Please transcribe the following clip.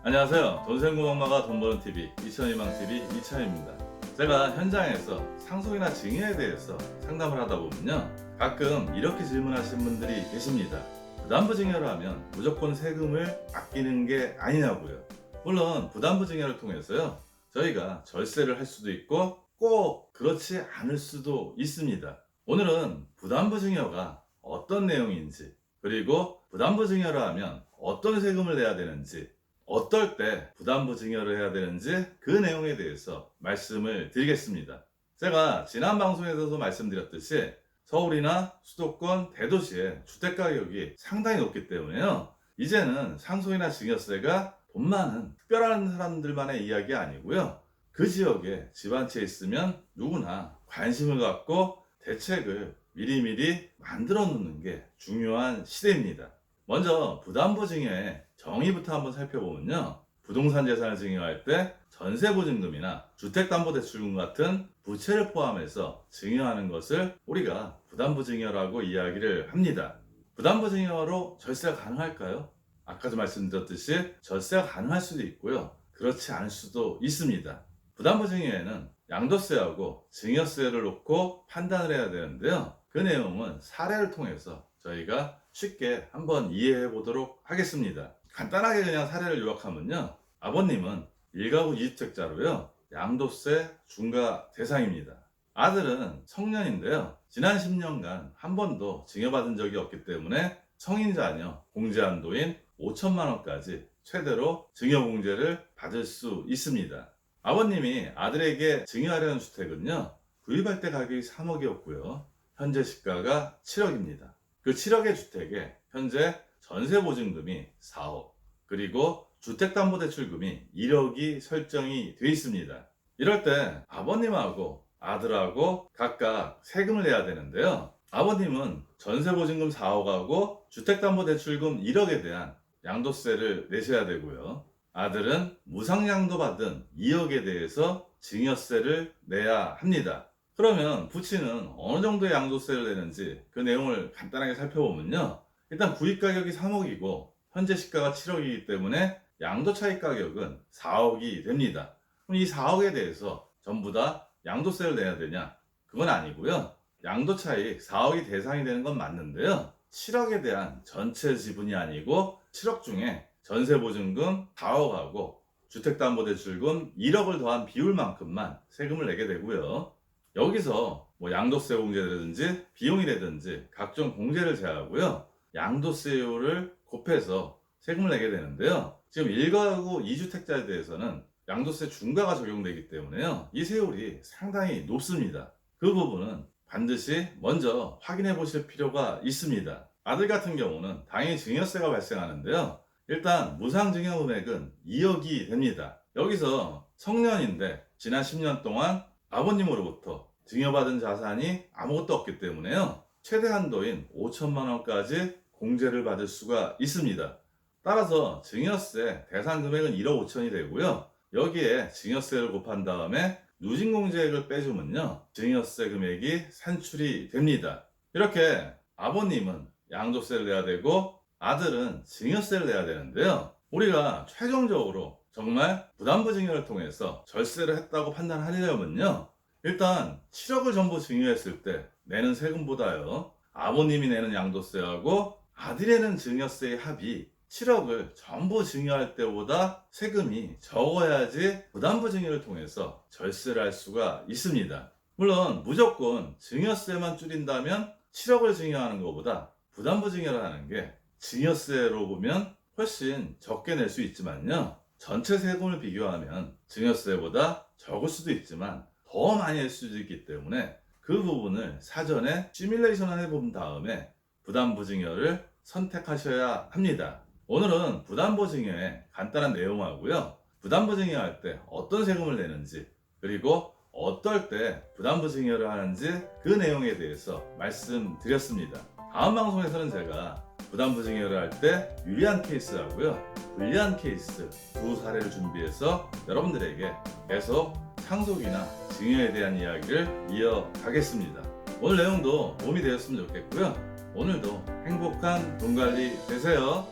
안녕하세요. 돈생구멍마가 돈버는 TV 이천희망TV 이천입니다. 제가 현장에서 상속이나 증여에 대해서 상담을 하다 보면요, 가끔 이렇게 질문하시는 분들이 계십니다. 부담부 증여를 하면 무조건 세금을 아끼는 게 아니냐고요. 물론 부담부 증여를 통해서요, 저희가 절세를 할 수도 있고 꼭 그렇지 않을 수도 있습니다. 오늘은 부담부 증여가 어떤 내용인지, 그리고 부담부 증여를 하면 어떤 세금을 내야 되는지, 어떨 때 부담부 증여를 해야 되는지 그 내용에 대해서 말씀을 드리겠습니다. 제가 지난 방송에서도 말씀드렸듯이 서울이나 수도권 대도시의 주택가격이 상당히 높기 때문에요, 이제는 상속이나 증여세가 돈 많은 특별한 사람들만의 이야기 아니고요, 그 지역에 집 한 채 있으면 누구나 관심을 갖고 대책을 미리미리 만들어 놓는 게 중요한 시대입니다. 먼저 부담부 증여의 정의부터 한번 살펴보면요, 부동산 재산을 증여할 때 전세보증금이나 주택담보대출금 같은 부채를 포함해서 증여하는 것을 우리가 부담부 증여라고 이야기를 합니다. 부담부 증여로 절세가 가능할까요? 아까도 말씀드렸듯이 절세가 가능할 수도 있고요, 그렇지 않을 수도 있습니다. 부담부 증여에는 양도세하고 증여세를 놓고 판단을 해야 되는데요, 그 내용은 사례를 통해서 저희가 쉽게 한번 이해해 보도록 하겠습니다. 간단하게 그냥 사례를 요약하면요, 아버님은 1가구 2주택자로요, 양도세 중과 대상입니다. 아들은 청년인데요, 지난 10년간 한 번도 증여받은 적이 없기 때문에 성인 자녀 공제 한도인 5천만 원까지 최대로 증여공제를 받을 수 있습니다. 아버님이 아들에게 증여하려는 주택은요, 구입할 때 가격이 3억이었고요 현재 시가가 7억입니다. 그 7억의 주택에 현재 전세보증금이 4억, 그리고 주택담보대출금이 1억이 설정이 되어 있습니다. 이럴 때 아버님하고 아들하고 각각 세금을 내야 되는데요, 아버님은 전세보증금 4억하고 주택담보대출금 1억에 대한 양도세를 내셔야 되고요, 아들은 무상양도 받은 2억에 대해서 증여세를 내야 합니다. 그러면 부친은 어느 정도의 양도세를 내는지 그 내용을 간단하게 살펴보면요, 일단 구입가격이 3억이고 현재 시가가 7억이기 때문에 양도 차익 가격은 4억이 됩니다. 그럼 이 4억에 대해서 전부 다 양도세를 내야 되냐? 그건 아니고요, 양도 차익 4억이 대상이 되는 건 맞는데요, 7억에 대한 전체 지분이 아니고 7억 중에 전세보증금 4억하고 주택담보대출금 1억을 더한 비율만큼만 세금을 내게 되고요, 여기서 양도세 공제라든지 비용이라든지 각종 공제를 제하고요, 양도세율을 곱해서 세금을 내게 되는데요, 지금 1가구 2주택자에 대해서는 양도세 중과가 적용되기 때문에요, 이 세율이 상당히 높습니다. 그 부분은 반드시 먼저 확인해 보실 필요가 있습니다. 아들 같은 경우는 당연히 증여세가 발생하는데요, 일단 무상증여 금액은 2억이 됩니다. 여기서 청년인데 지난 10년 동안 아버님으로부터 증여받은 자산이 아무것도 없기 때문에요, 최대 한도인 5천만 원까지 공제를 받을 수가 있습니다. 따라서 증여세 대상 금액은 1억 5천이 되고요, 여기에 증여세를 곱한 다음에 누진공제액을 빼주면요, 증여세 금액이 산출이 됩니다. 이렇게 아버님은 양도세를 내야 되고 아들은 증여세를 내야 되는데요, 우리가 최종적으로 정말 부담부 증여를 통해서 절세를 했다고 판단하려면요, 일단 7억을 전부 증여했을 때 내는 세금보다요, 아버님이 내는 양도세하고 아들이 내는 증여세의 합이 7억을 전부 증여할 때보다 세금이 적어야지 부담부 증여를 통해서 절세를 할 수가 있습니다. 물론 무조건 증여세만 줄인다면 7억을 증여하는 것보다 부담부 증여를 하는 게 증여세로 보면 훨씬 적게 낼 수 있지만요, 전체 세금을 비교하면 증여세보다 적을 수도 있지만 더 많이 낼 수도 있기 때문에 그 부분을 사전에 시뮬레이션을 해본 다음에 부담부 증여를 선택하셔야 합니다. 오늘은 부담부 증여의 간단한 내용하고요, 부담부 증여할 때 어떤 세금을 내는지, 그리고 어떨 때 부담부 증여를 하는지 그 내용에 대해서 말씀드렸습니다. 다음 방송에서는 제가 부담부 증여를 할 때 유리한 케이스하고요, 불리한 케이스 두 사례를 준비해서 여러분들에게 계속 상속이나 증여에 대한 이야기를 이어가겠습니다. 오늘 내용도 도움이 되었으면 좋겠고요, 오늘도 행복한 돈 관리 되세요.